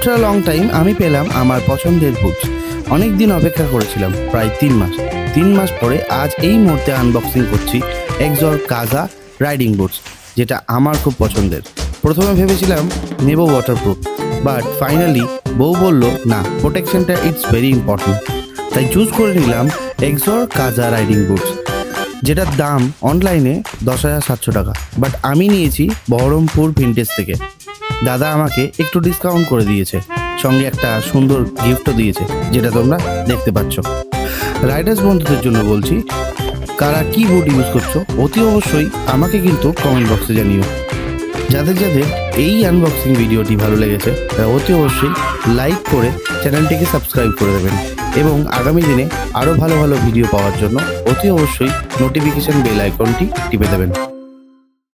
After long time আমি পেলাম আমার পছন্দের বুটস। অনেক দিন অপেক্ষা করেছিলাম, প্রায় 3 মাস পরে আজ এই মুহূর্তে আনবক্সিং করছি এক্সর কাজা রাইডিং বুটস, যেটা আমার খুব পছন্দের। প্রথমে ভেবেছিলাম নেব ওয়াটারপ্রুফ, বাট ফাইনালি বউ বলল না, প্রোটেকশনটা ইটস ভেরি ইম্পর্টেন্ট। তাই চুজ করে নিলাম এক্সর কাজা রাইডিং বুটস, যেটার দাম অনলাইনে 10,700 টাকা, বাট আমি নিয়েছি বহরমপুর ভিনটেজ থেকে। দাদা আমাকে একটু ডিসকাউন্ট করে দিয়েছে, সঙ্গে একটা সুন্দর গিফটও দিয়েছে, যেটা তোমরা দেখতে পাচ্ছ। রাইডার্স বন্ধুদের জন্য বলছি, কারা কি বুট ইউজ করছো অতি অবশ্যই আমাকে কিন্তু কমেন্ট বক্সে জানিও। যাদের যাদের এই আনবক্সিং ভিডিওটি ভালো লেগেছে তারা অতি অবশ্যই লাইক করে চ্যানেলটিকে সাবস্ক্রাইব করে দেবেন, এবং আগামী দিনে আরও ভালো ভালো ভিডিও পাওয়ার জন্য অতি অবশ্যই নোটিফিকেশন বেল আইকনটি টিপে দেবেন।